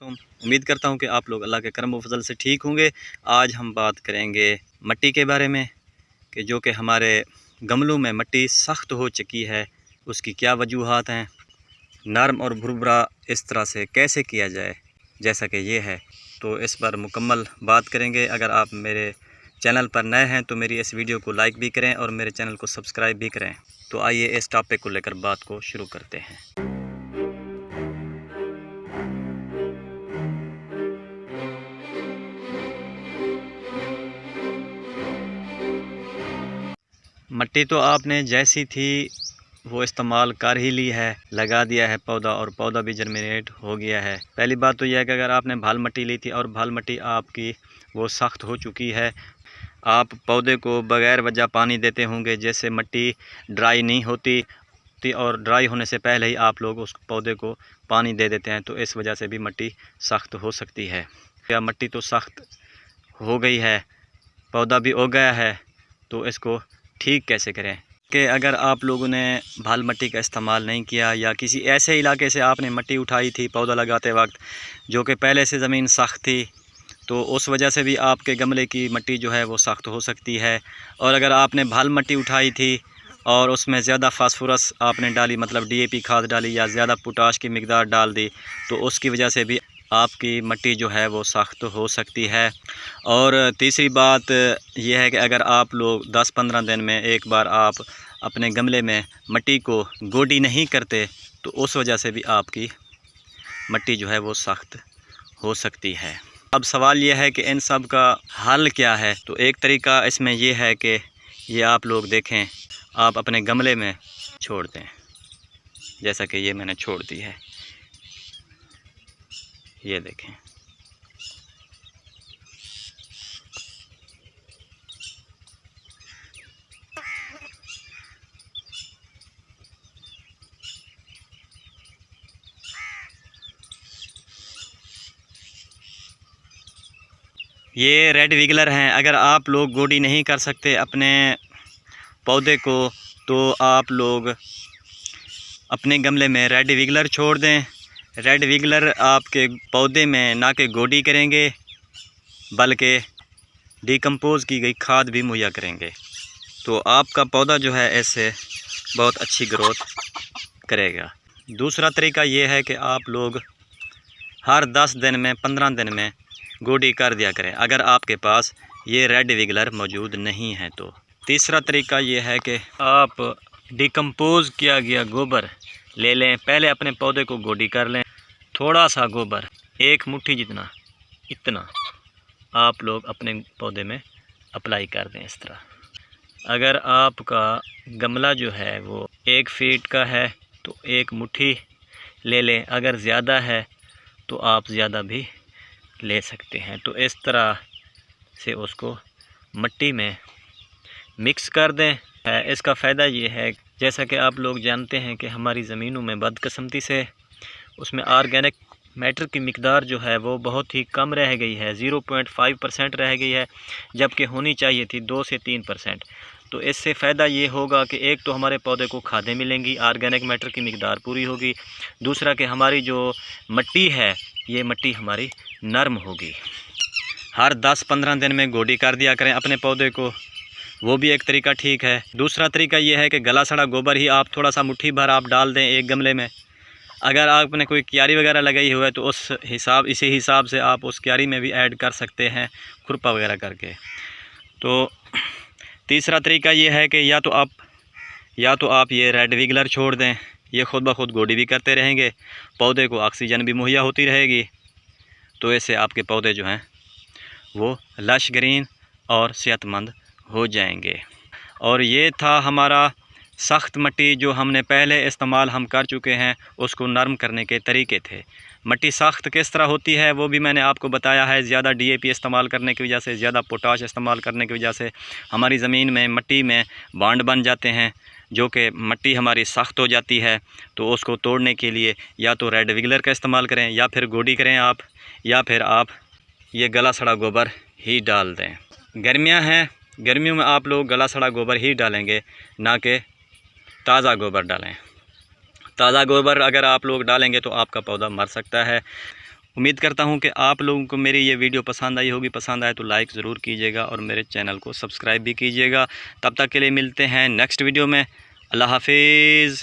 उम्मीद करता हूँ कि आप लोग अल्लाह के करम व फजल से ठीक होंगे। आज हम बात करेंगे मिट्टी के बारे में कि जो कि हमारे गमलों में मिट्टी सख्त हो चुकी है, उसकी क्या वजूहात हैं, नरम और भुरभुरा इस तरह से कैसे किया जाए जैसा कि ये है। तो इस पर मुकम्मल बात करेंगे। अगर आप मेरे चैनल पर नए हैं तो मेरी इस वीडियो को लाइक भी करें और मेरे चैनल को सब्सक्राइब भी करें। तो आइए इस टॉपिक को लेकर बात को शुरू करते हैं। मिट्टी तो आपने जैसी थी वो इस्तेमाल कर ही ली है, लगा दिया है पौधा और पौधा भी जर्मिनेट हो गया है। पहली बात तो यह है कि अगर आपने भाल मिट्टी ली थी और भाल मिट्टी आपकी वो सख्त हो चुकी है, आप पौधे को बग़ैर वजह पानी देते होंगे, जैसे मिट्टी ड्राई नहीं होती और ड्राई होने से पहले ही आप लोग उस पौधे को पानी दे देते हैं, तो इस वजह से भी मिट्टी सख्त हो सकती है। या मिट्टी तो सख्त हो गई है, पौधा भी उग गया है, तो इसको ठीक कैसे करें कि अगर आप लोगों ने भाल मिट्टी का इस्तेमाल नहीं किया या किसी ऐसे इलाके से आपने मिट्टी उठाई थी पौधा लगाते वक्त जो कि पहले से ज़मीन सख्त थी, तो उस वजह से भी आपके गमले की मिट्टी जो है वो सख्त हो सकती है। और अगर आपने भाल मिट्टी उठाई थी और उसमें ज़्यादा फास्फोरस आपने डाली, मतलब DAP खाद डाली या ज़्यादा पोटाश की मिकदार डाल दी, तो उसकी वजह से भी आपकी मिट्टी जो है वो सख्त हो सकती है। और तीसरी बात यह है कि अगर आप लोग 10-15 दिन में एक बार आप अपने गमले में मिट्टी को गोडी नहीं करते, तो उस वजह से भी आपकी मिट्टी जो है वो सख्त हो सकती है। अब सवाल यह है कि इन सब का हल क्या है। तो एक तरीका इसमें यह है कि ये आप लोग देखें, आप अपने गमले में छोड़ दें, जैसा कि ये मैंने छोड़ दी है, ये देखें। ये रेड विगलर हैं। अगर आप लोग गोडी नहीं कर सकते अपने पौधे को, तो आप लोग अपने गमले में रेड विगलर छोड़ दें। रेड विगलर आपके पौधे में ना कि गोडी करेंगे बल्कि डिकम्पोज़ की गई खाद भी मुहैया करेंगे, तो आपका पौधा जो है ऐसे बहुत अच्छी ग्रोथ करेगा। दूसरा तरीका ये है कि आप लोग हर 10 दिन में 15 दिन में गोडी कर दिया करें, अगर आपके पास ये रेड विगलर मौजूद नहीं है तो। तीसरा तरीका ये है कि आप डिकम्पोज़ किया गया गोबर ले लें, पहले अपने पौधे को गोडी कर लें। थोड़ा सा गोबर, 1 मुट्ठी जितना, इतना आप लोग अपने पौधे में अप्लाई कर दें इस तरह। अगर आपका गमला जो है वो 1 फीट का है तो 1 मुट्ठी ले लें, अगर ज़्यादा है तो आप ज़्यादा भी ले सकते हैं। तो इस तरह से उसको मिट्टी में मिक्स कर दें। इसका फ़ायदा ये है, जैसा कि आप लोग जानते हैं कि हमारी ज़मीनों में बदकिस्मती से उसमें ऑर्गेनिक मैटर की मिकदार जो है वो बहुत ही कम रह गई है, 0.5% रह गई है, जबकि होनी चाहिए थी 2 से 3%। तो इससे फ़ायदा ये होगा कि एक तो हमारे पौधे को खादें मिलेंगी, ऑर्गेनिक मैटर की मिकदार पूरी होगी, दूसरा कि हमारी जो मिट्टी है ये मिट्टी हमारी नरम होगी। हर 10-15 दिन में गोडी कर दिया करें अपने पौधे को, वो भी एक तरीका ठीक है। दूसरा तरीका ये है कि गला सड़ा गोबर ही आप थोड़ा सा मुट्ठी भर आप डाल दें एक गमले में। अगर आपने कोई क्यारी वगैरह लगाई हुई है तो इसी हिसाब से आप उस क्यारी में भी ऐड कर सकते हैं, खुरपा वगैरह करके। तो तीसरा तरीका ये है कि या तो आप ये रेड विगलर छोड़ दें, ये ख़ुद ब खुद गोडी भी करते रहेंगे, पौधे को ऑक्सीजन भी मुहैया होती रहेगी, तो इससे आपके पौधे जो हैं वो लश ग्रीन और सेहतमंद हो जाएंगे। और ये था हमारा सख्त मिट्टी जो हमने पहले इस्तेमाल हम कर चुके हैं, उसको नरम करने के तरीके थे। मिट्टी सख्त किस तरह होती है वो भी मैंने आपको बताया है। ज़्यादा DAP इस्तेमाल करने की वजह से, ज़्यादा पोटाश इस्तेमाल करने की वजह से हमारी ज़मीन में मिट्टी में बांड बन जाते हैं, जो कि मिट्टी हमारी सख्त हो जाती है। तो उसको तोड़ने के लिए या तो रेड विगलर का इस्तेमाल करें या फिर गोडी करें आप, या फिर आप ये गला सड़ा गोबर ही डाल दें। गर्मियाँ हैं, गर्मियों में आप लोग गला सड़ा गोबर ही डालेंगे, ना कि ताज़ा गोबर डालें। ताज़ा गोबर अगर आप लोग डालेंगे तो आपका पौधा मर सकता है। उम्मीद करता हूँ कि आप लोगों को मेरी ये वीडियो पसंद आई होगी। पसंद आए तो लाइक ज़रूर कीजिएगा और मेरे चैनल को सब्सक्राइब भी कीजिएगा। तब तक के लिए मिलते हैं नेक्स्ट वीडियो में। अल्लाह हाफिज़।